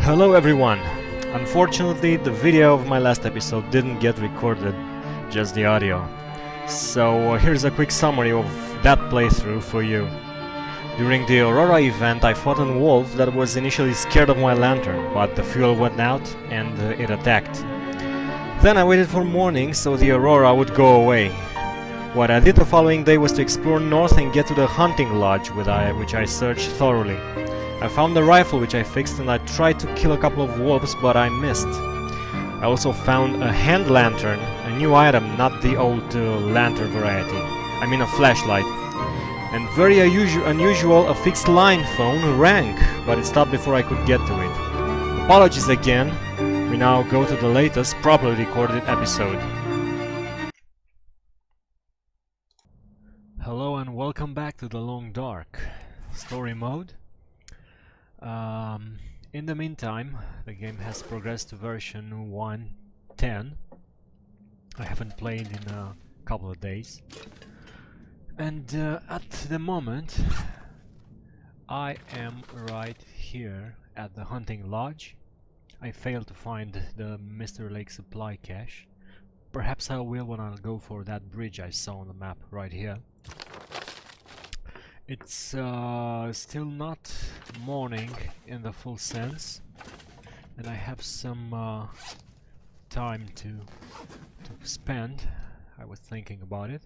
Hello everyone! Unfortunately, the video of my last episode didn't get recorded, just the audio. So here's a quick summary of that playthrough for you. During the Aurora event, I fought a wolf that was initially scared of my lantern, but the fuel went out and it attacked. Then I waited for morning so the Aurora would go away. What I did the following day was to explore north and get to the hunting lodge, which I searched thoroughly. I found the rifle which I fixed and I tried to kill a couple of wolves, but I missed. I also found a hand lantern, a new item, not the old lantern variety. I mean a flashlight. And very unusual, a fixed line phone rang, but it stopped before I could get to it. Apologies again. We now go to the latest, properly recorded episode. Hello and welcome back to the Long Dark story mode. In the meantime, the game has progressed to version 1.10. I haven't played in a couple of days. And at the moment, I am right here at the hunting lodge. I failed to find the Mr. Lake supply cache. Perhaps I will when I'll go for that bridge I saw on the map right here. It's still not morning in the full sense, and I have some time to spend. I was thinking about it.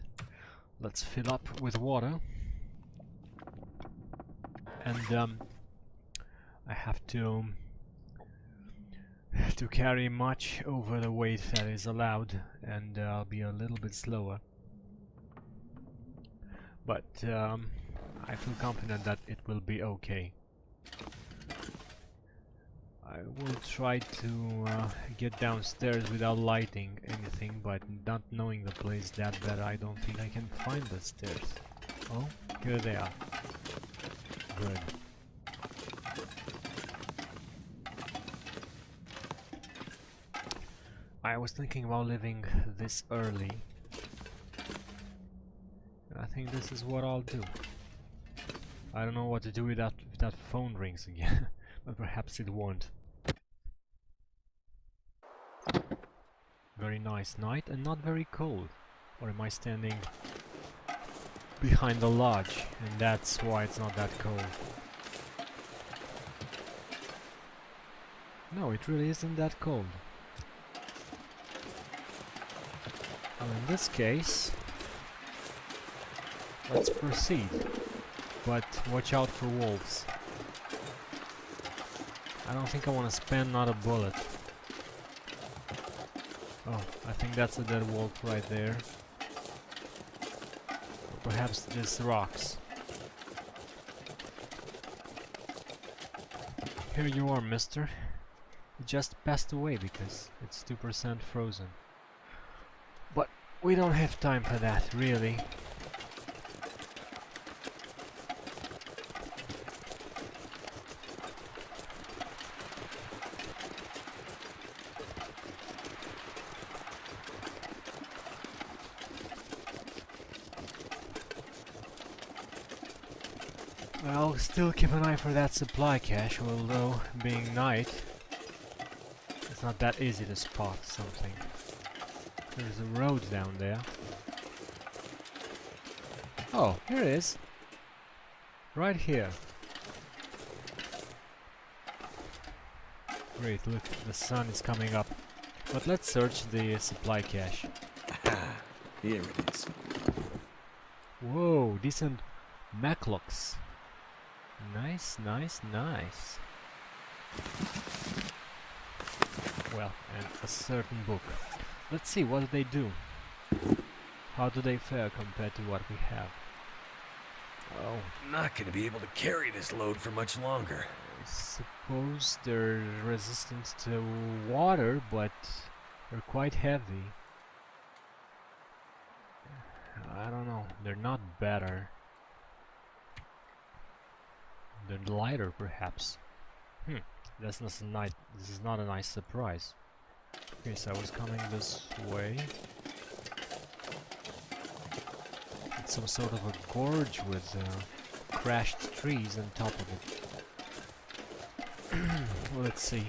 Let's fill up with water, and I have to carry much over the weight that is allowed, and I'll be a little bit slower. But I feel confident that it will be okay. I will try to get downstairs without lighting anything, but not knowing the place that bad, I don't think I can find the stairs. Oh, here they are. Good. I was thinking about leaving this early. I think this is what I'll do. I don't know what to do with that if that phone rings again, but perhaps it won't. Very nice night and not very cold. Or am I standing behind the lodge and that's why it's not that cold? No, it really isn't that cold. Well, in this case, let's proceed. But watch out for wolves. I don't think I want to spend another bullet. Oh, I think that's a dead wolf right there. Or perhaps just rocks. Here you are, mister. You just passed away because it's 2% frozen. But we don't have time for that, really. I'll still keep an eye for that supply cache, although being night, it's not that easy to spot something. There's a road down there. Oh, here it is. Right here. Great, look, the sun is coming up. But let's search the supply cache. Aha, here it is. Whoa, decent Maclocks. Nice, nice, nice. Well, and a certain book. Let's see, what do they do? How do they fare compared to what we have? Oh. I'm not gonna be able to carry this load for much longer. I suppose they're resistant to water, but they're quite heavy. I don't know, they're not better. They're lighter, perhaps. This is not a nice surprise. Okay, so I was coming this way. It's some sort of a gorge with crashed trees on top of it. Let's see.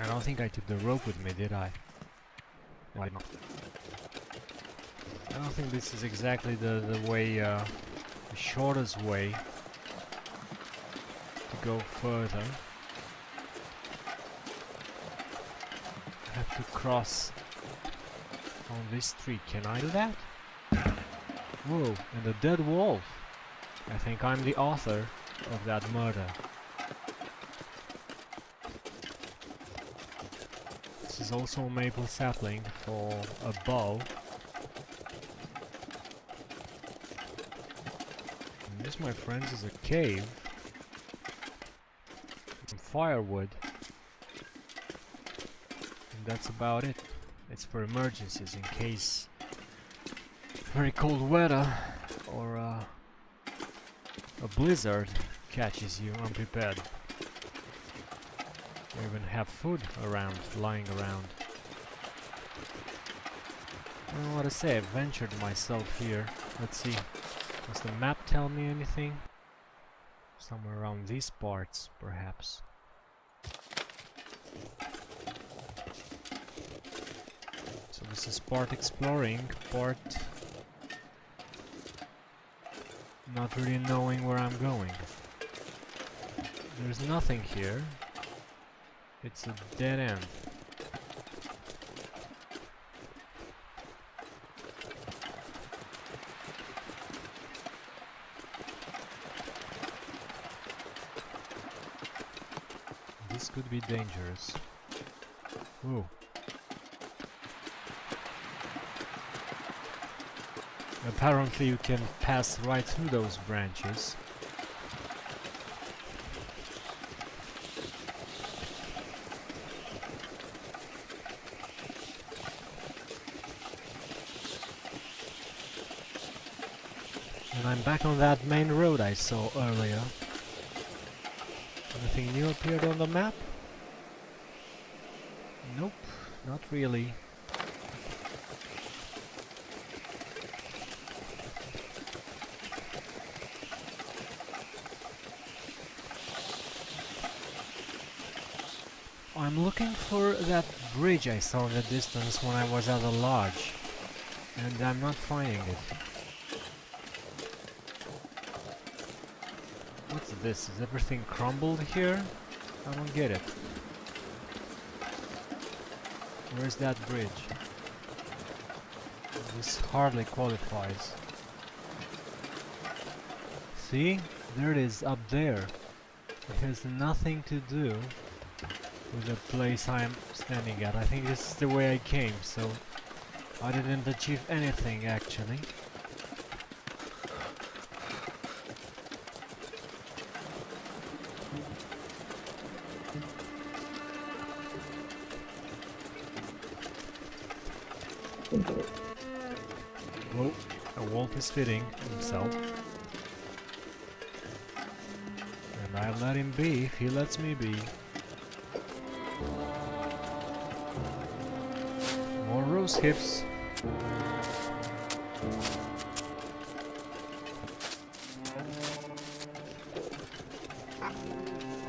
I don't think I took the rope with me, did I? Why not? I don't think this is exactly the way, the shortest way to go further. I have to cross on this tree. Can I do that? Whoa, and a dead wolf. I think I'm the author of that murder. This is also a maple sapling for a bow. And this, my friends, is a cave. Some firewood. And that's about it. It's for emergencies, in case very cold weather or a blizzard catches you unprepared. You even have food around, lying around. I don't know what to say, I've ventured myself here. Let's see, does the map tell me anything? Somewhere around these parts, perhaps. So this is part exploring, part not really knowing where I'm going. There's nothing here. It's a dead end. This could be dangerous. Whoa. Apparently you can pass right through those branches. And I'm back on that main road I saw earlier. Anything new appeared on the map? Nope, not really. I'm looking for that bridge I saw in the distance when I was at the lodge, and I'm not finding it. What's this? Is everything crumbled here? I don't get it. Where's that bridge? This hardly qualifies. See? There it is, up there. It has nothing to do with the place I'm standing at. I think this is the way I came, so I didn't achieve anything actually. Whoa, a wolf is feeding himself. And I let him be if he lets me be. More rose hips.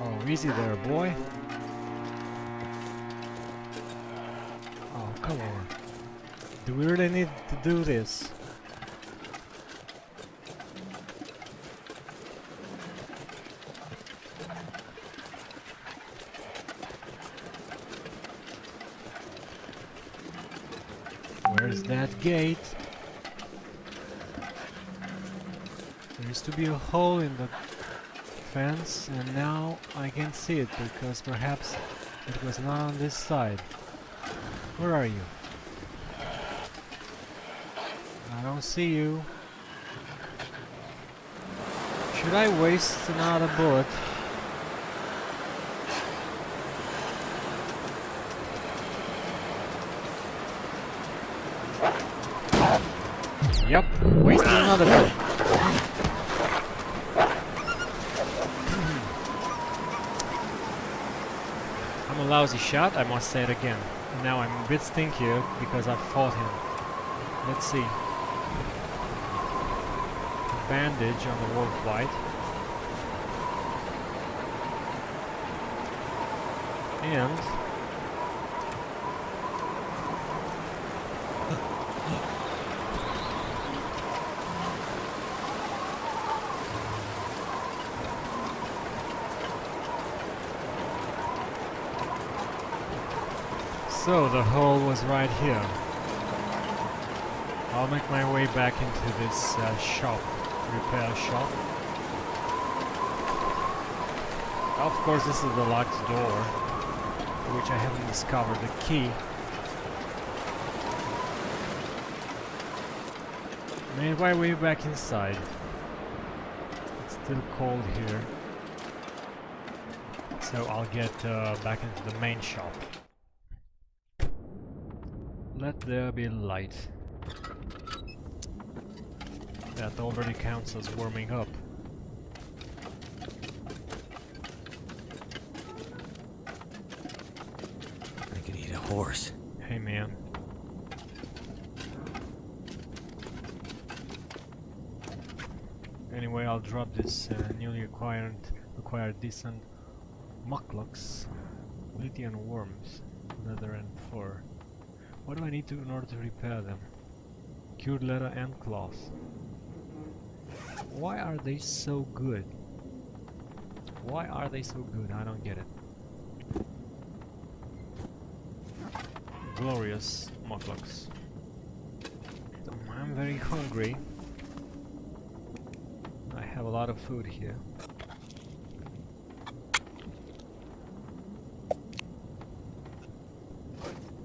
Oh, easy there, boy. Oh, come on. Do we really need to do this? Where's that gate? There used to be a hole in the fence, and now I can see it because perhaps it was not on this side. Where are you? I don't see you. Should I waste another bullet? Yep, wasted another bullet. I'm a lousy shot, I must say it again. Now I'm a bit stinkier because I fought him. Let's see. Bandage on the wolf bite. And so the hole was right here. I'll make my way back into this shop, repair shop. Of course, this is the locked door, for which I haven't discovered the key. Made my way back inside. It's still cold here, so I'll get back into the main shop. Let there be light. That already counts as warming up. I could eat a horse. Hey man. Anyway, I'll drop this newly acquired decent mucklucks, Lydian worms, leather and fur. What do I need to in order to repair them? Cured leather and cloth. Why are they so good? Why are they so good? I don't get it. Glorious mucklucks. I'm very hungry. I have a lot of food here.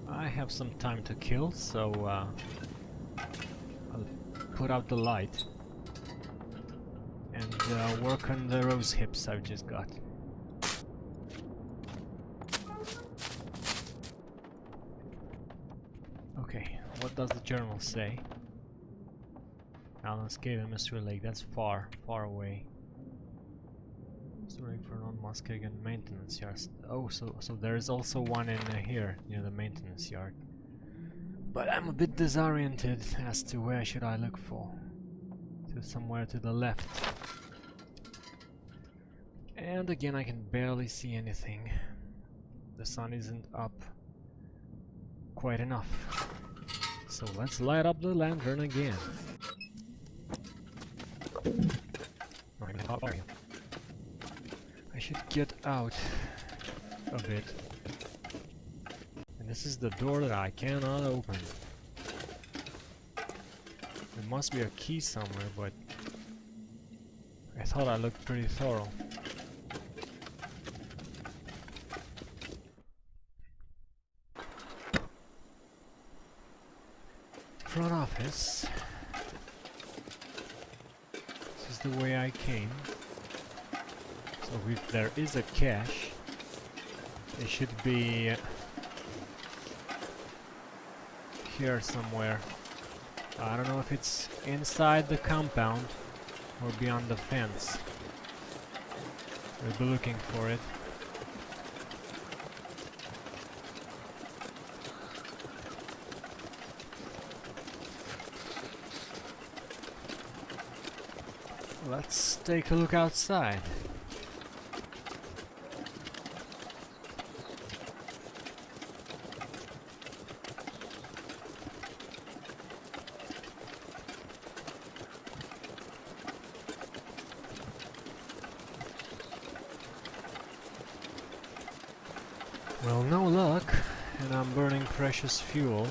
I have some time to kill, so I'll put out the light and work on the rose hips I've just got. Okay, what does the journal say? Alan's Cave and Mystery Lake, that's far, far away. Sorry for non-Muskegon maintenance yard. Oh, so there is also one in here, near the maintenance yard. But I'm a bit disoriented as to where should I look for. To somewhere to the left. And again, I can barely see anything. The sun isn't up quite enough. So let's light up the lantern again. I should get out a bit. And this is the door that I cannot open. There must be a key somewhere, but I thought I looked pretty thorough. Front office. This is the way I came. So if there is a cache, it should be here somewhere. I don't know if it's inside the compound or beyond the fence. We'll be looking for it. Let's take a look outside. Well, no luck, and I'm burning precious fuel.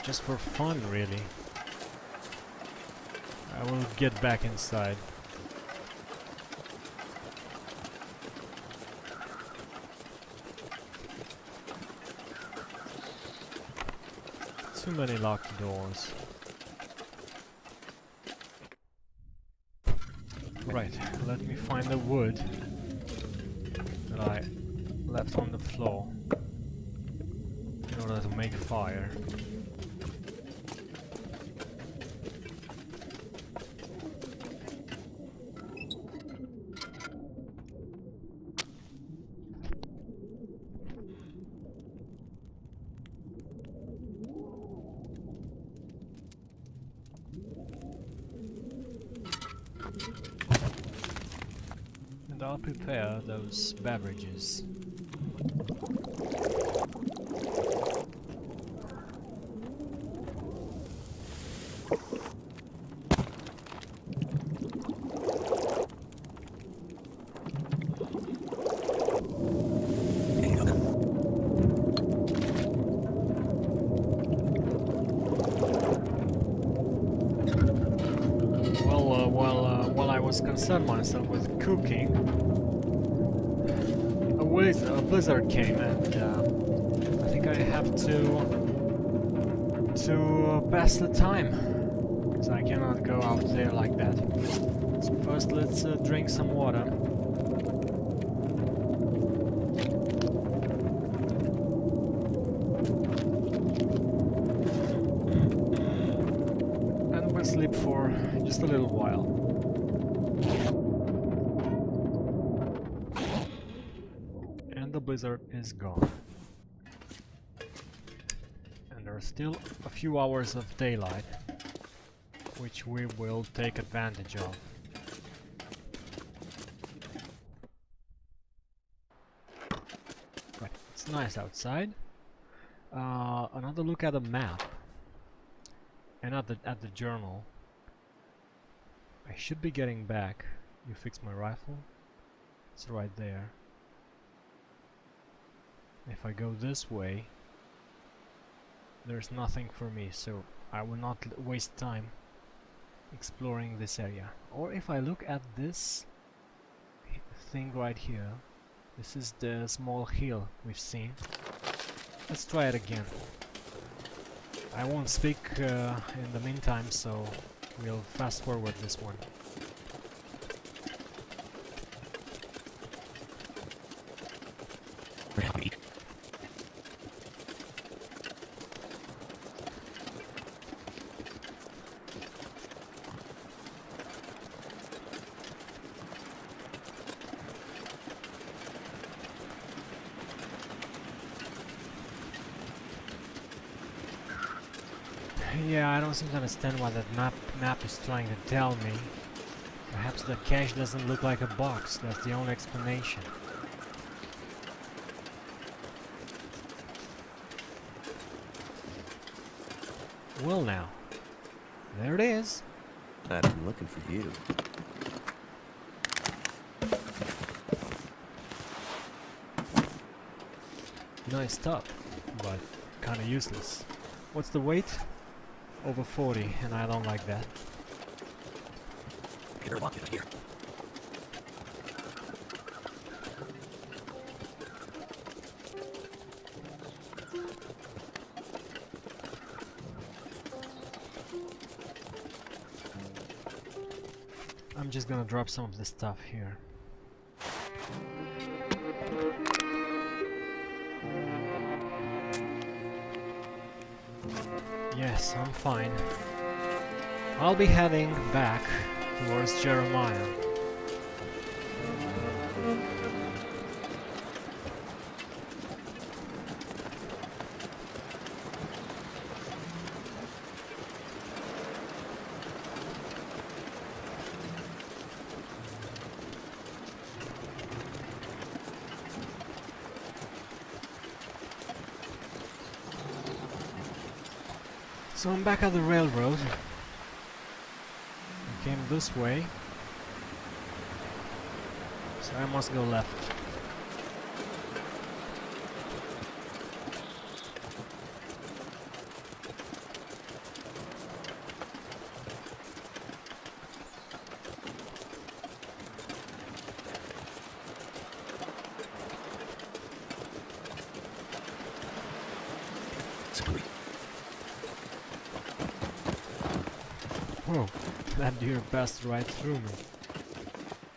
Just for fun, really. I will get back inside. Too many locked doors. Right, let me find the wood that I left on the floor in order to make fire. And I'll prepare those beverages. must concern myself with cooking, a blizzard came, and I think I have to pass the time, because I cannot go out there like that. So first let's drink some water. And we'll sleep for just a little while. And the blizzard is gone. And there are still a few hours of daylight, which we will take advantage of. Right, it's nice outside. Another look at the map and at the journal. I should be getting back. You fixed my rifle? It's right there. If I go this way, there's nothing for me, so I will not waste time exploring this area. Or if I look at this thing right here, this is the small hill we've seen. Let's try it again. I won't speak in the meantime, so we'll fast forward this one. Really? Yeah, I don't seem to understand what that map is trying to tell me. Perhaps the cache doesn't look like a box, that's the only explanation. Well now, there it is. I've been looking for you. Nice stuff, but kinda useless. What's the weight? Over 40, and I don't like that. Better walk it here. I'm just gonna drop some of this stuff here. Yes, I'm fine. I'll be heading back towards Jeremiah. So I'm back at the railroad. I came this way, so I must go left. Whoa, that deer passed right through me.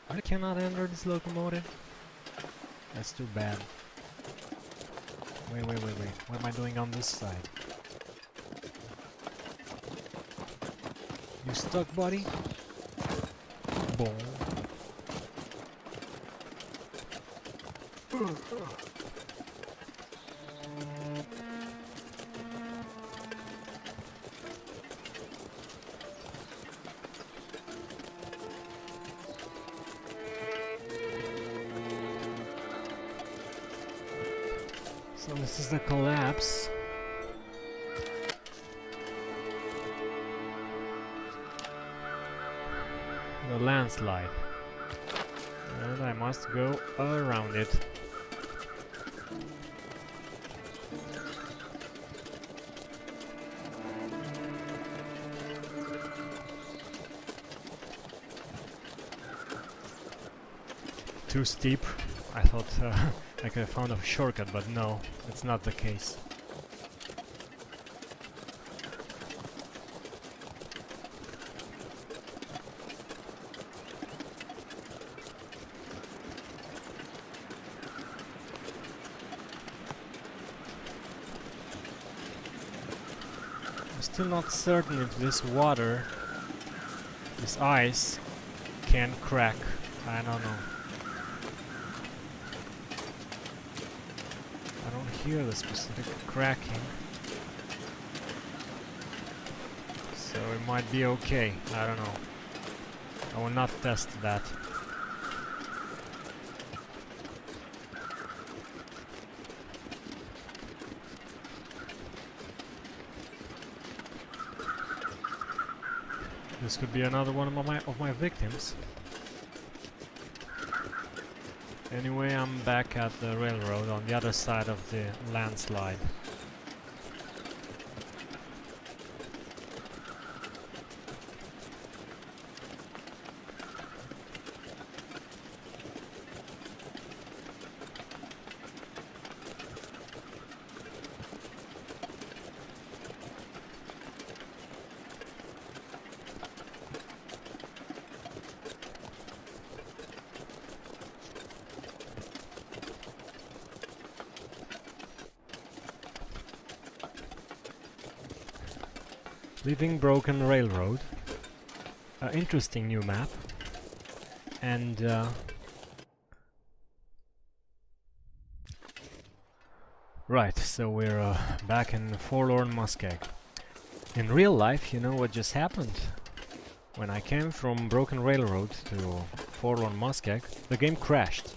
I cannot enter this locomotive? That's too bad. Wait. What am I doing on this side? You stuck, buddy? Boom. So this is the collapse. The landslide. And I must go around it. too steep. I thought I could have found a shortcut, but no, it's not the case. I'm still not certain if this water, this ice, can crack. I don't know. I don't hear the specific cracking, so it might be okay. I don't know. I will not test that. This could be another one of my victims. Anyway, I'm back at the railroad on the other side of the landslide. Leaving Broken Railroad, an interesting new map, and right, so we're back in Forlorn Muskeg. In real life, you know what just happened? When I came from Broken Railroad to Forlorn Muskeg, the game crashed,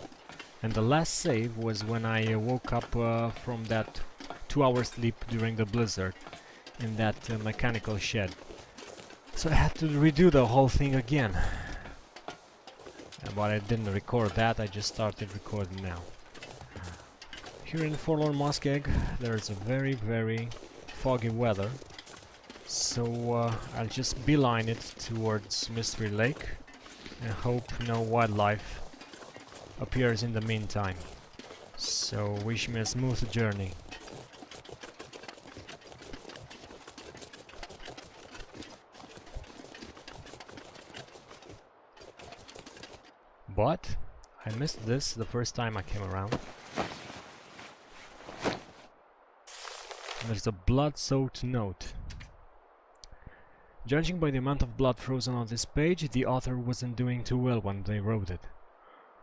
and the last save was when I woke up from that 2-hour sleep during the blizzard in that mechanical shed. So I had to redo the whole thing again. But I didn't record that, I just started recording now. Here in Forlorn Muskeg there's a very, very foggy weather. So I'll just beeline it towards Mystery Lake and hope no wildlife appears in the meantime. So wish me a smooth journey. But I missed this the first time I came around. There's a blood-soaked note. Judging by the amount of blood frozen on this page, the author wasn't doing too well when they wrote it.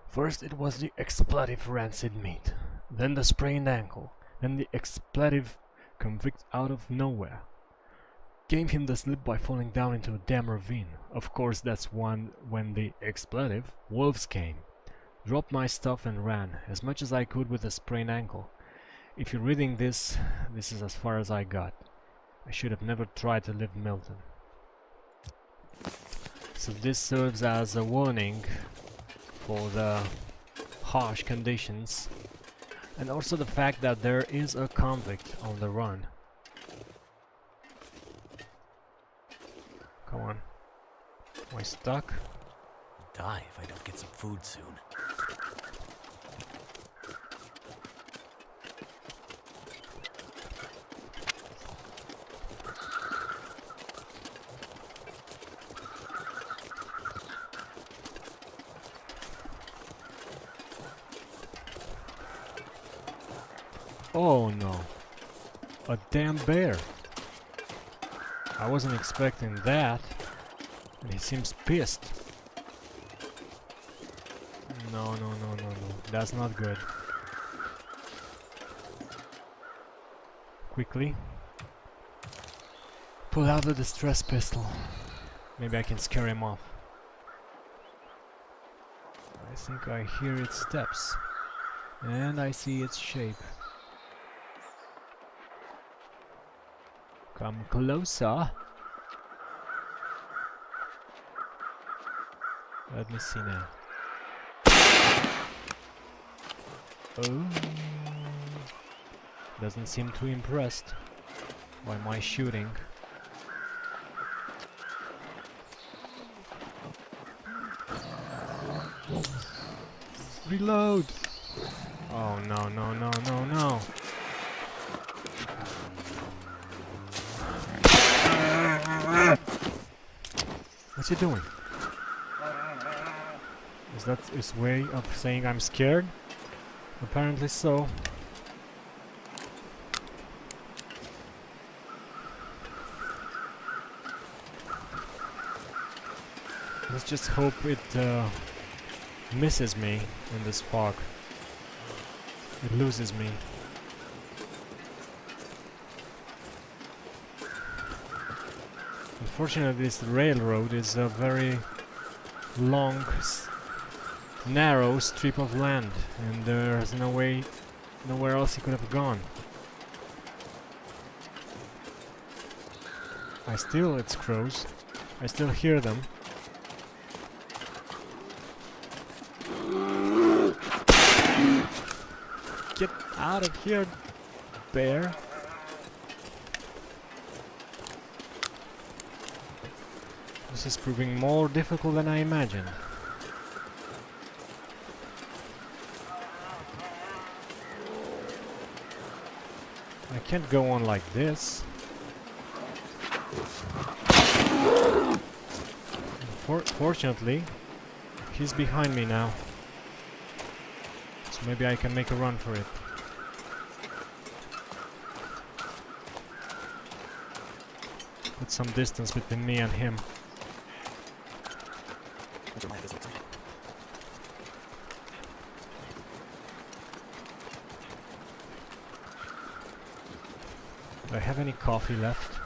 First it was the expletive rancid meat, then the sprained ankle, then the expletive convict out of nowhere. Gave him the slip by falling down into a damn ravine. Of course that's when the expletive wolves came. Dropped my stuff and ran, as much as I could with a sprained ankle. If you're reading this, this is as far as I got. I should have never tried to leave Milton. So this serves as a warning for the harsh conditions, and also the fact that there is a convict on the run. Come on. Am I stuck? Die if I don't get some food soon. Oh no. A damn bear. I wasn't expecting that. And he seems pissed. No. That's not good. Quickly. Pull out the distress pistol. Maybe I can scare him off. I think I hear its steps. And I see its shape. Come closer. Let me see now. Oh, doesn't seem too impressed by my shooting. Reload! Oh no, no, no, no, no! What's he doing? Is that his way of saying I'm scared? Apparently so. Let's just hope it misses me in this fog. It loses me. Unfortunately, this railroad is a very long, narrow strip of land, and there's nowhere else he could have gone. It's crows. I still hear them. Get out of here, bear. This is proving more difficult than I imagined. I can't go on like this. Fortunately, he's behind me now. So maybe I can make a run for it. Put some distance between me and him. Do I have any coffee left?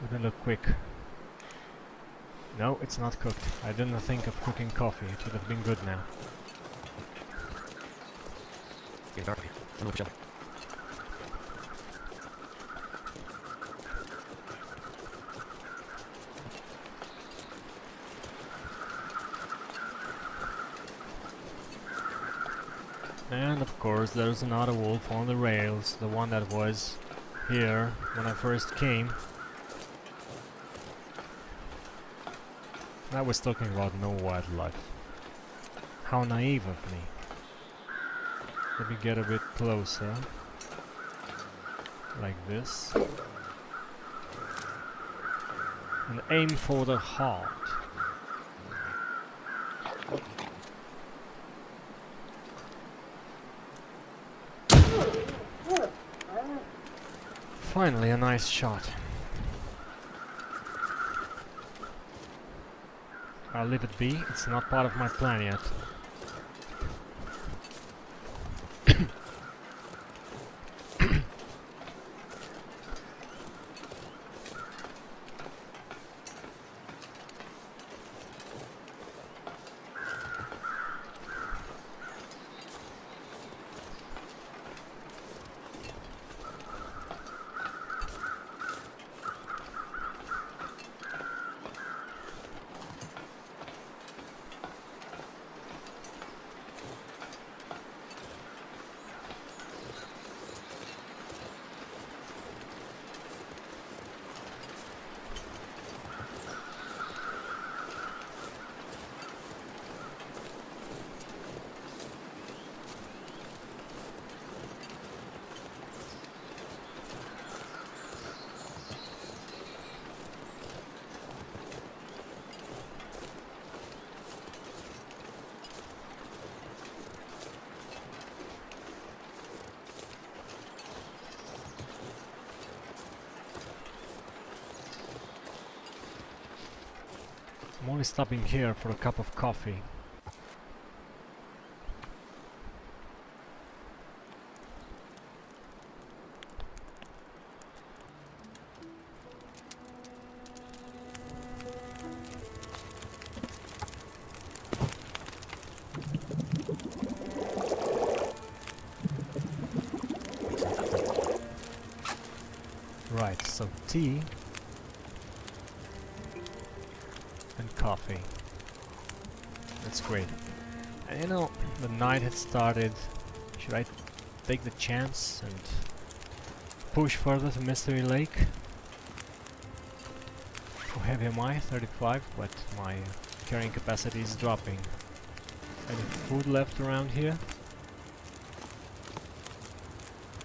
Let me look quick. No, it's not cooked. I didn't think of cooking coffee. It would have been good now. Getting dark here. I'm looking shelter. And of course there's another wolf on the rails, the one that was here when I first came. I was talking about no wildlife. How naive of me. Let me get a bit closer. Like this. And aim for the heart. Finally, a nice shot. I'll leave it be, it's not part of my plan yet. I'm only stopping here for a cup of coffee. Right, so tea and coffee. That's great. And you know, the night had started. Should I take the chance and push further to Mystery Lake? How heavy am I? 35, but my carrying capacity is dropping. Any food left around here?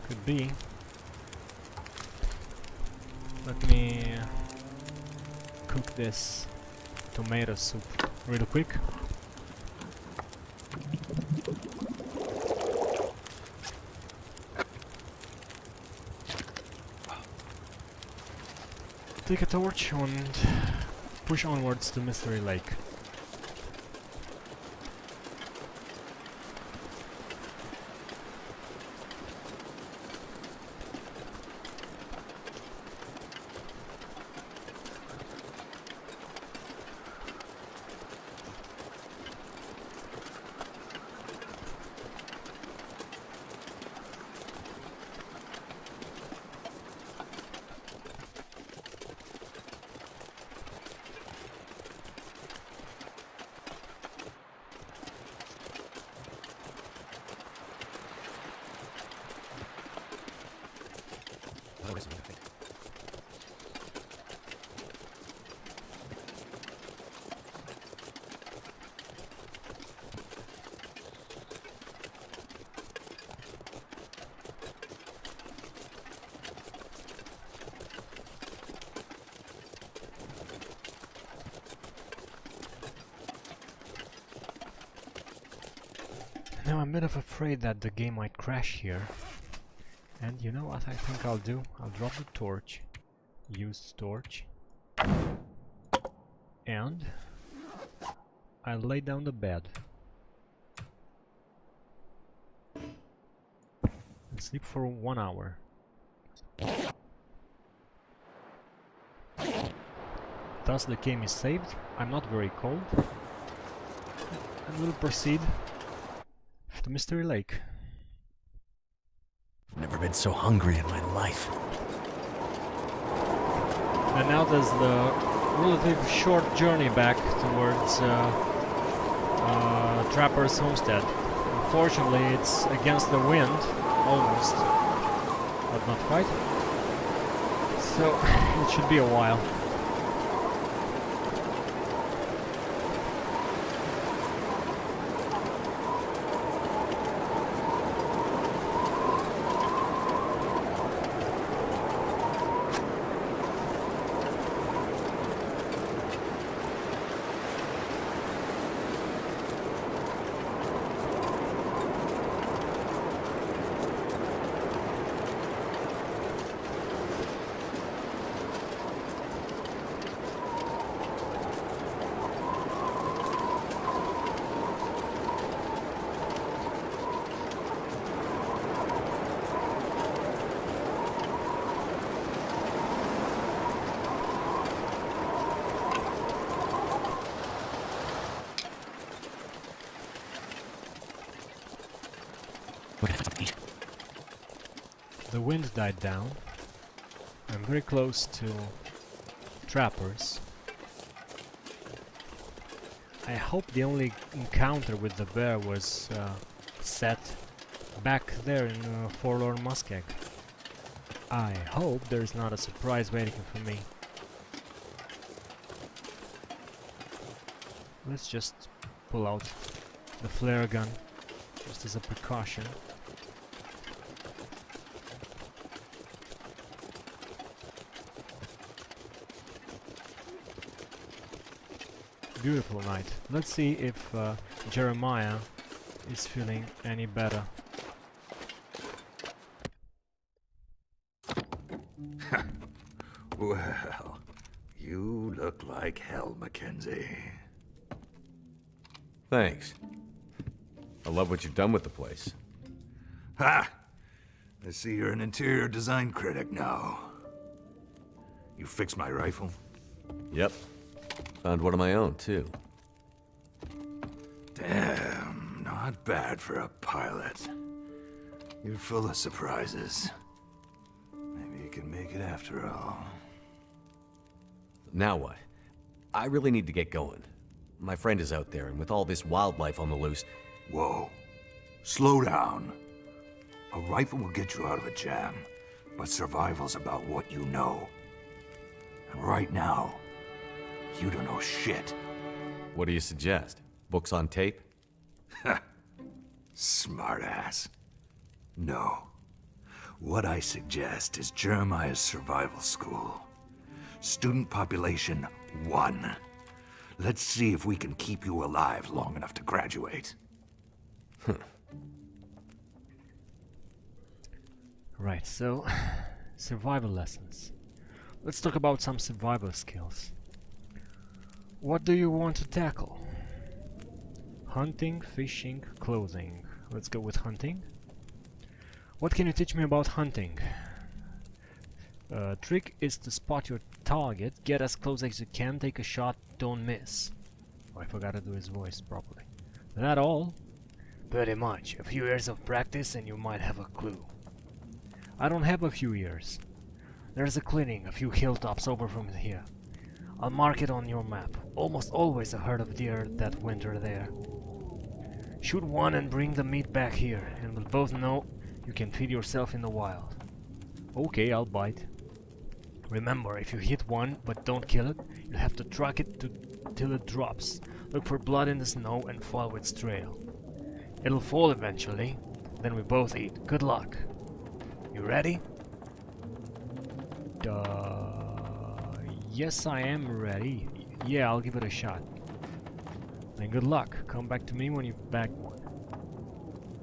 Could be. Let me cook this tomato soup real quick. Take a torch and push onwards to Mystery Lake. Now I'm a bit of afraid that the game might crash here. And you know what I think I'll do? I'll drop the torch, use torch, and I'll lay down the bed and sleep for 1 hour. Thus the game is saved, I'm not very cold, and we'll proceed to Mystery Lake. Never been so hungry in my life. And now there's the relatively short journey back towards Trapper's homestead. Unfortunately, it's against the wind, almost, but not quite. So it should be a while. The wind died down. I'm very close to Trappers. I hope the only encounter with the bear was set back there in Forlorn Muskeg. I hope there's not a surprise waiting for me. Let's just pull out the flare gun just as a precaution. Beautiful night. Let's see if Jeremiah is feeling any better. Well, you look like hell, Mackenzie. Thanks. I love what you've done with the place. Ha! I see you're an interior design critic now. You fixed my rifle? Yep. Found one of my own, too. Damn, not bad for a pilot. You're full of surprises. Maybe you can make it after all. Now what? I really need to get going. My friend is out there, and with all this wildlife on the loose... Whoa. Slow down. A rifle will get you out of a jam, but survival's about what you know. And right now, you don't know shit. What do you suggest? Books on tape? Smartass. No. What I suggest is Jeremiah's survival school. Student population 1. Let's see if we can keep you alive long enough to graduate. Right, so survival lessons. Let's talk about some survival skills. What do you want to tackle? Hunting, fishing, clothing. Let's go with hunting. What can you teach me about hunting? Trick is to spot your target, get as close as you can, take a shot, don't miss. Oh, I forgot to do his voice properly. That all? Pretty much. A few years of practice and you might have a clue. I don't have a few years. There's a clearing a few hilltops over from here. I'll mark it on your map. Almost always a herd of deer that winter there. Shoot one and bring the meat back here, and we'll both know you can feed yourself in the wild. Okay, I'll bite. Remember, if you hit one but don't kill it, you'll have to track it till it drops. Look for blood in the snow and follow its trail. It'll fall eventually, then we both eat. Good luck. You ready? Yes, I am ready. Yeah, I'll give it a shot. And good luck. Come back to me when you've bagged one.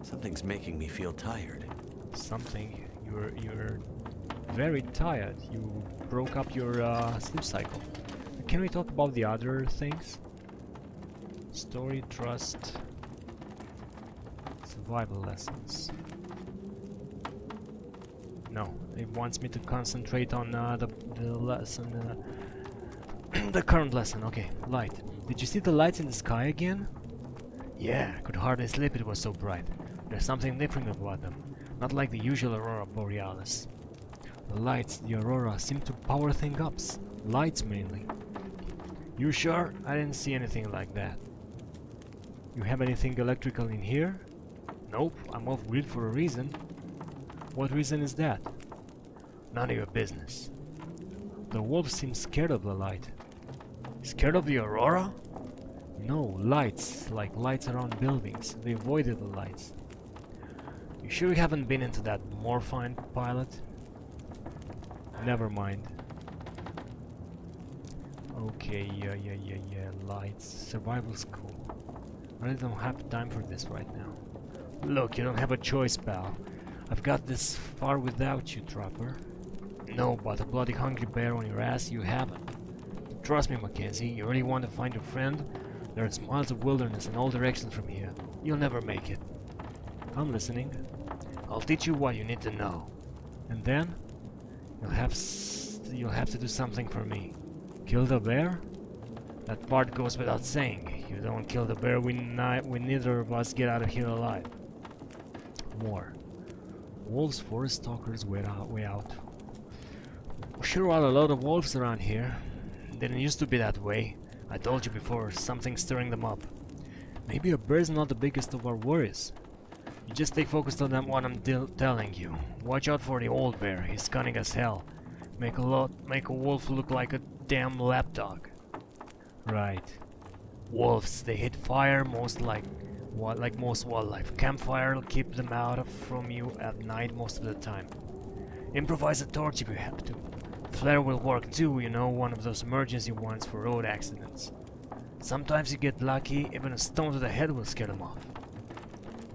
Something's making me feel tired. Something? You're very tired. You broke up your sleep cycle. Can we talk about the other things? Story, trust, survival lessons. No, it wants me to concentrate on the lesson, the current lesson. Okay, light. Did you see the lights in the sky again? Yeah, I could hardly sleep, it was so bright. There's something different about them, not like the usual aurora borealis. The lights, the aurora, seem to power things up. Lights mainly. You sure? I didn't see anything like that. You have anything electrical in here? Nope, I'm off grid for a reason. What reason is that? None of your business. The wolves seem scared of the light. Scared of the aurora? No, lights, like lights around buildings. They avoided the lights. You sure you haven't been into that morphine pilot? Never mind. Okay, yeah, lights. Survival school. I really don't have time for this right now. Look, you don't have a choice, pal. I've got this far without you, Trapper. No, but a bloody hungry bear on your ass, you haven't. Trust me, Mackenzie, you really want to find your friend? There's miles of wilderness in all directions from here. You'll never make it. I'm listening. I'll teach you what you need to know. And then, you'll have to do something for me. Kill the bear? That part goes without saying. You don't kill the bear, we neither of us get out of here alive. More. Wolves, forest stalkers, way out. Sure are a lot of wolves around here. Didn't used to be that way. I told you before, something's stirring them up. Maybe a bear's not the biggest of our worries. You just stay focused on what I'm telling you. Watch out for the old bear, he's cunning as hell. Make a wolf look like a damn lapdog. Right. Wolves, they hit fire like most wildlife. Campfire will keep them out from you at night most of the time. Improvise a torch if you have to. Flare will work too, you know, one of those emergency ones for road accidents. Sometimes you get lucky, even a stone to the head will scare them off.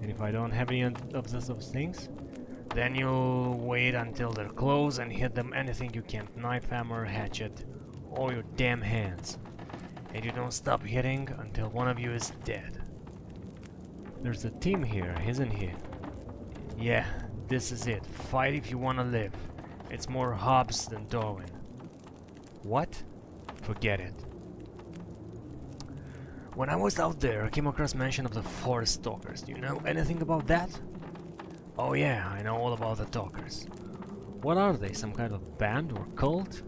And if I don't have any of those things, then you'll wait until they're close and hit them anything you can. Knife, hammer, hatchet, or your damn hands. And you don't stop hitting until one of you is dead. There's a team here, isn't he? Yeah, this is it. Fight if you want to live. It's more Hobbes than Darwin. What? Forget it. When I was out there, I came across mention of the forest stalkers. Do you know anything about that? Oh yeah, I know all about the talkers. What are they, some kind of band or cult?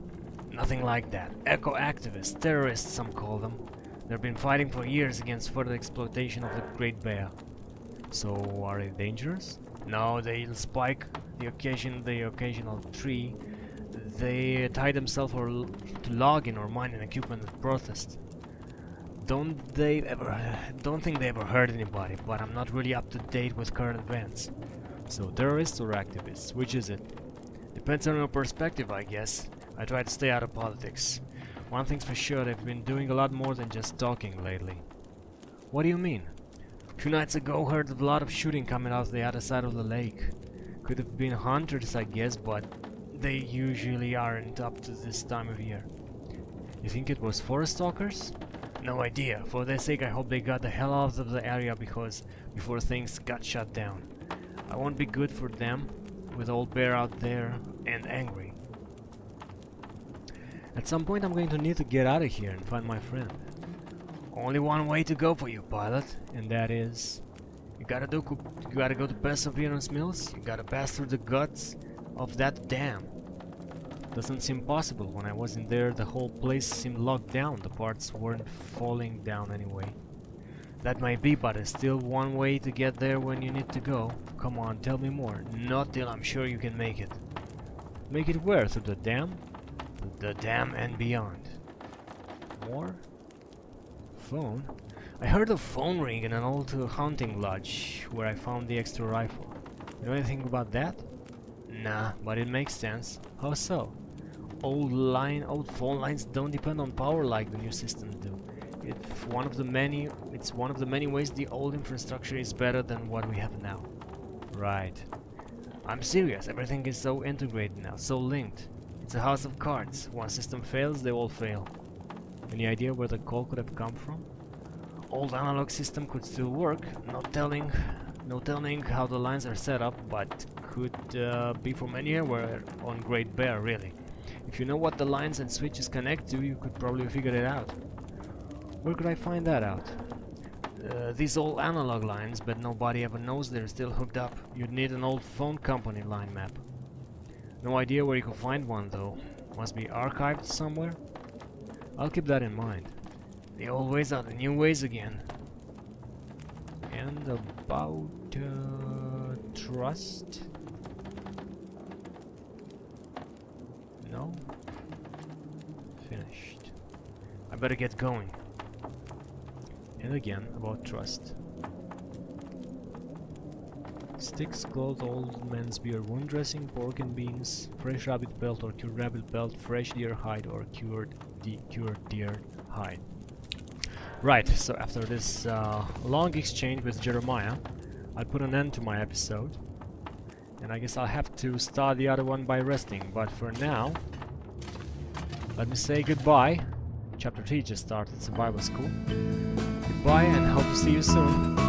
Nothing like that. Eco-activists, terrorists some call them. They've been fighting for years against further exploitation of the Great Bear. So, are they dangerous? No, they'll spike the occasional tree. They tie themselves to logging or mining equipment at protest. don't think they ever hurt anybody, but I'm not really up to date with current events. So terrorists or activists, which is it? Depends on your perspective, I guess. I try to stay out of politics. One thing's for sure, they've been doing a lot more than just talking lately. What do you mean? A few nights ago heard a lot of shooting coming out the other side of the lake. Could have been hunters, I guess, but they usually aren't up to this time of year. You think it was forest stalkers? No idea. For their sake, I hope they got the hell out of the area before things got shut down. I won't be good for them, with old bear out there and angry. At some point I'm going to need to get out of here and find my friend. Only one way to go for you, pilot, and that is... You gotta go to Perseverance Mills, you gotta pass through the guts of that dam. Doesn't seem possible. When I was in there, the whole place seemed locked down, the parts weren't falling down anyway. That might be, but there's still one way to get there when you need to go. Come on, tell me more. Not till I'm sure you can make it. Make it where? Through the dam? The dam and beyond. More? Phone? I heard a phone ring in an old hunting lodge where I found the extra rifle. You know anything about that? Nah, but it makes sense. How so? Old phone lines don't depend on power like the new systems do. It's one of the many ways the old infrastructure is better than what we have now. Right. I'm serious, everything is so integrated now, so linked. It's a house of cards. One system fails, they all fail. Any idea where the call could have come from? Old analog system could still work, no telling how the lines are set up, but could be from anywhere on Great Bear, really. If you know what the lines and switches connect to, you could probably figure it out. Where could I find that out? These old analog lines, but nobody ever knows they're still hooked up. You'd need an old phone company line map. No idea where you can find one though. Must be archived somewhere? I'll keep that in mind. The old ways are the new ways again. And about trust? No? Finished. I better get going. And again, about trust. Sticks, clothes, old man's beer, wound dressing, pork and beans, fresh rabbit pelt or cured rabbit pelt, fresh deer hide or cured deer hide. Right, so after this long exchange with Jeremiah, I'll put an end to my episode. And I guess I'll have to start the other one by resting, but for now, let me say goodbye. Chapter 3 just started, Survival School. Goodbye and hope to see you soon.